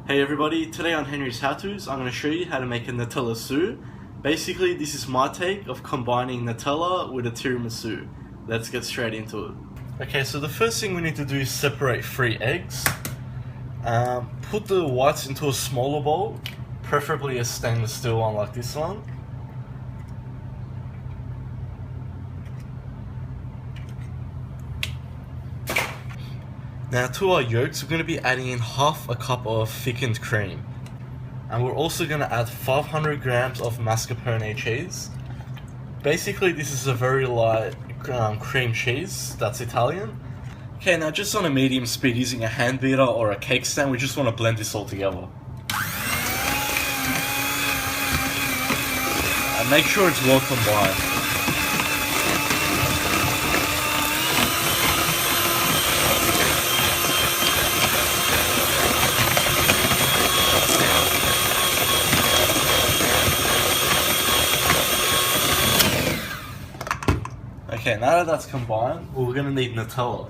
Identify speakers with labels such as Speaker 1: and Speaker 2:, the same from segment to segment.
Speaker 1: Hey everybody, today on Henry's HowTos, I'm going to show you how to make a NutellaSu. Basically, this is my take of combining Nutella with a tiramisu. Let's get straight into it. Okay, so the first thing we need to do is separate 3 eggs. Put the whites into a smaller bowl, preferably a stainless steel one like this one. Now to our yolks, we're going to be adding in half a cup of thickened cream. And we're also going to add 500 grams of mascarpone cheese. Basically this is a very light cream cheese, that's Italian. Okay, now just on a medium speed using a hand beater or a cake stand, we just want to blend this all together. And make sure it's well combined. Okay, now that that's combined, we're going to need Nutella.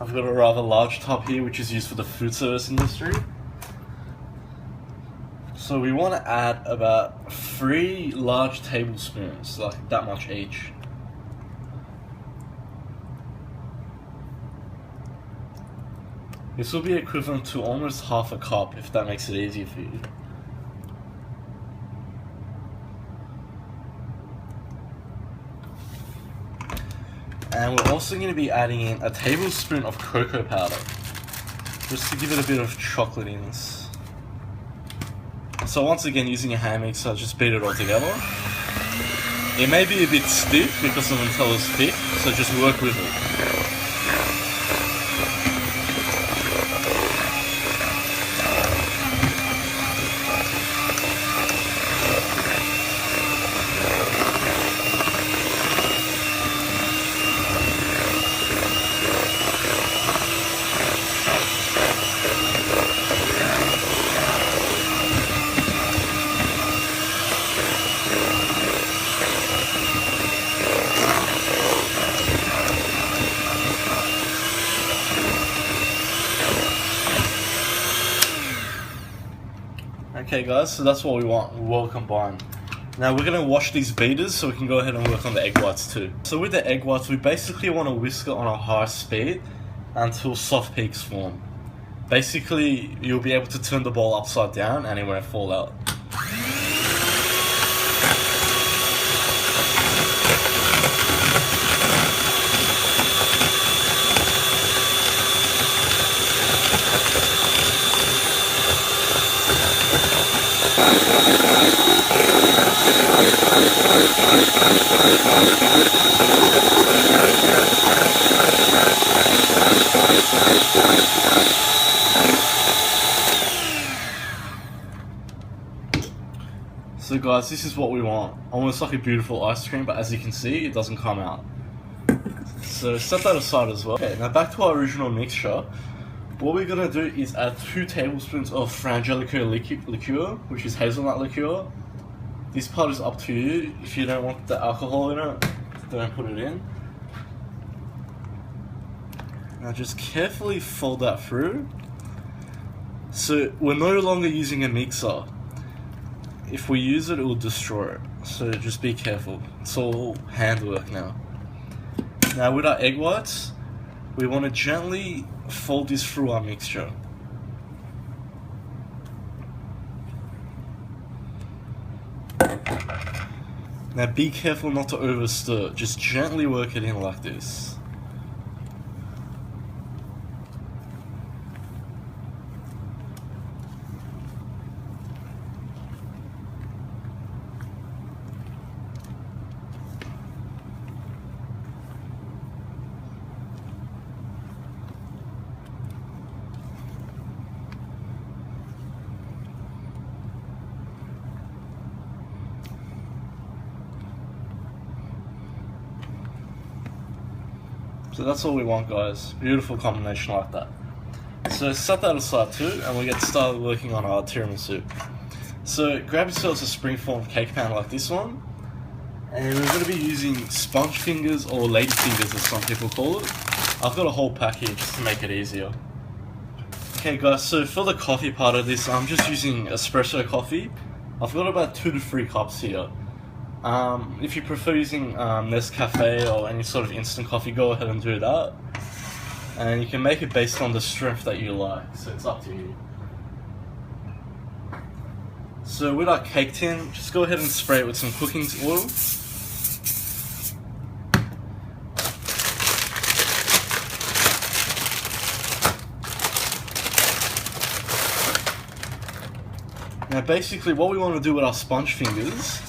Speaker 1: I've got a rather large tub here which is used for the food service industry. So we want to add about 3 large tablespoons, like that much each. This will be equivalent to almost half a cup if that makes it easier for you. And we're also going to be adding in a tablespoon of cocoa powder, just to give it a bit of chocolatiness. So once again, using a hand mixer, just beat it all together. It may be a bit stiff because the Nutella is thick, so just work with it. Okay guys, so that's what we want, well combined. Now we're going to wash these beaters so we can go ahead and work on the egg whites too. So with the egg whites, we basically want to whisk it on a high speed until soft peaks form. Basically, you'll be able to turn the bowl upside down and it won't fall out. So guys, this is what we want. Almost like a beautiful ice cream, but as you can see, it doesn't come out. So set that aside as well. Okay, now back to our original mixture. What we're going to do is add 2 tablespoons of Frangelico Liquer, which is hazelnut liqueur. This part is up to you. If you don't want the alcohol in it, don't put it in. Now just carefully fold that through. So we're no longer using a mixer. If we use it, it will destroy it. So just be careful. It's all handwork now. Now with our egg whites, we want to gently fold this through our mixture. Now be careful not to over stir, just gently work it in like this. So that's all we want guys, beautiful combination like that. So set that aside too and we'll get started working on our tiramisu. So grab yourselves a spring form cake pan like this one, and we're going to be using sponge fingers or lady fingers as some people call it. I've got a whole pack here just to make it easier. Okay guys, so for the coffee part of this, I'm just using espresso coffee. I've got about 2 to 3 cups here. If you prefer using Nescafe or any sort of instant coffee, go ahead and do that. And you can make it based on the strength that you like, so it's up to you. So with our cake tin, just go ahead and spray it with some cooking oil. Now basically what we want to do with our sponge fingers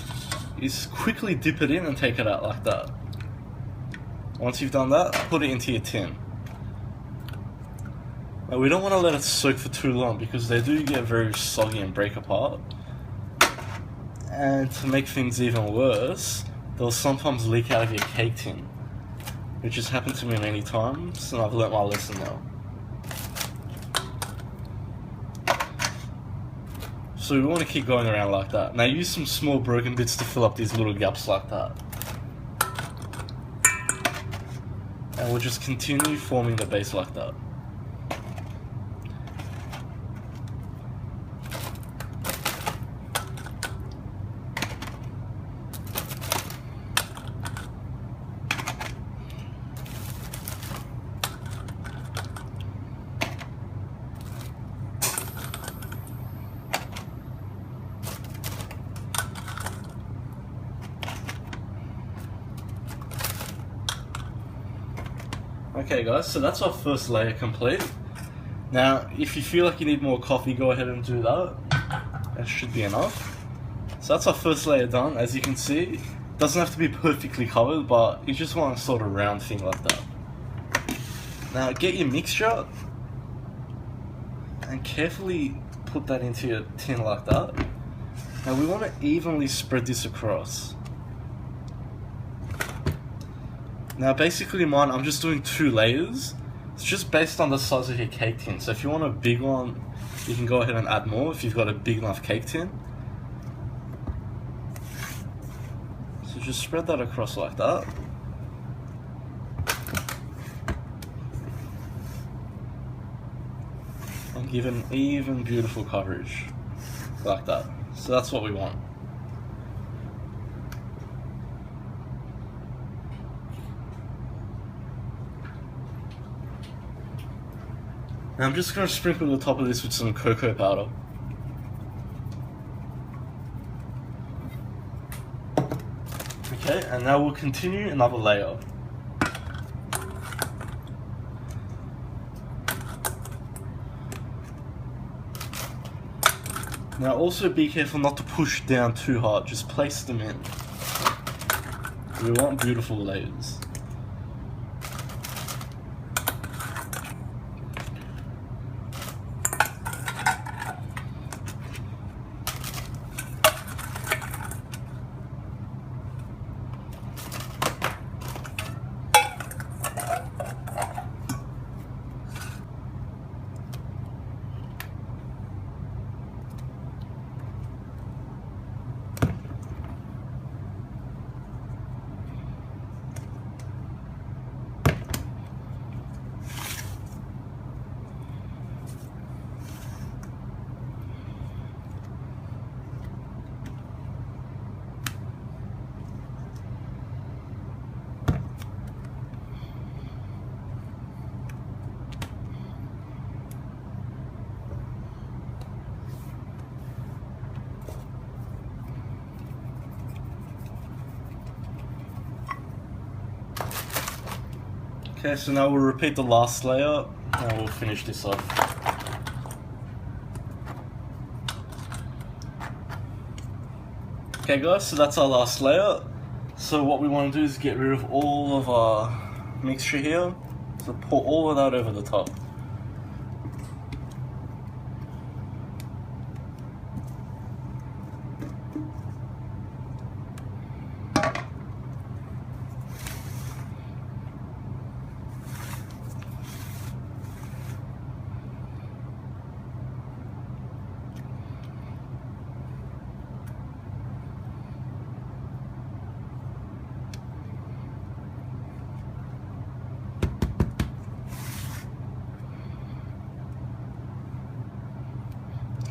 Speaker 1: is quickly dip it in and take it out like that. Once you've done that, put it into your tin. Now we don't want to let it soak for too long because they do get very soggy and break apart. And to make things even worse, they'll sometimes leak out of your cake tin, which has happened to me many times, and I've learnt my lesson now. So we want to keep going around like that. Now use some small broken bits to fill up these little gaps like that. And we'll just continue forming the base like that. Okay guys, so that's our first layer complete. Now, if you feel like you need more coffee, go ahead and do that. That should be enough. So that's our first layer done. As you can see, it doesn't have to be perfectly covered, but you just want a sort of round thing like that. Now get your mixture and carefully put that into your tin like that. Now we want to evenly spread this across. Now basically mine, I'm just doing 2 layers. It's just based on the size of your cake tin. So if you want a big one, you can go ahead and add more if you've got a big enough cake tin. So just spread that across like that. And give an even beautiful coverage like that. So that's what we want. Now I'm just going to sprinkle the top of this with some cocoa powder. Okay, and now we'll continue another layer. Now also be careful not to push down too hard, just place them in. We want beautiful layers. Okay, so now we'll repeat the last layer and we'll finish this off. Okay guys, so that's our last layer. So what we want to do is get rid of all of our mixture here. So pour all of that over the top.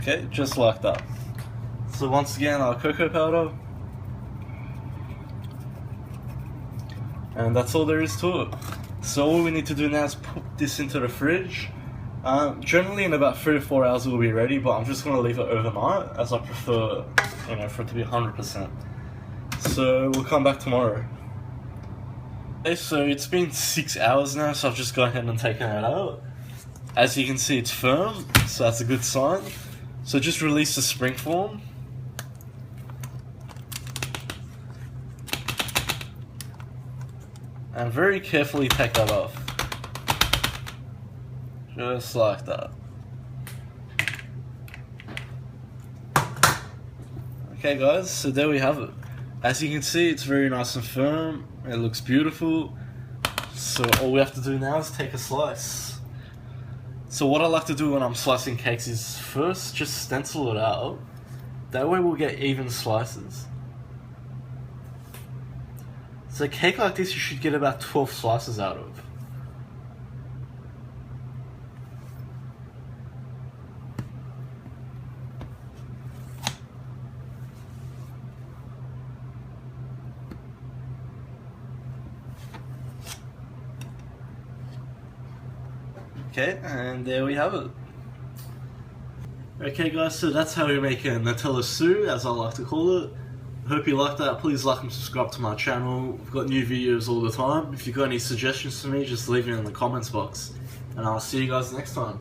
Speaker 1: Okay, just like that. So once again, our cocoa powder. And that's all there is to it. So all we need to do now is put this into the fridge. Generally in about 3 to 4 hours it will be ready, but I'm just going to leave it overnight as I prefer, you know, for it to be 100%. So we'll come back tomorrow. Okay, so it's been 6 hours now, so I've just gone ahead and taken it out. As you can see, it's firm, so that's a good sign. So just release the springform. And very carefully take that off. Just like that. Okay guys, so there we have it. As you can see, it's very nice and firm. It looks beautiful. So all we have to do now is take a slice. So what I like to do when I'm slicing cakes is first just stencil it out. That way we'll get even slices. So a cake like this you should get about 12 slices out of. Okay, and there we have it. Okay guys, so that's how we make a NutellaSu, as I like to call it. Hope you like that. Please like and subscribe to my channel. We've got new videos all the time. If you've got any suggestions for me, just leave it in the comments box. And I'll see you guys next time.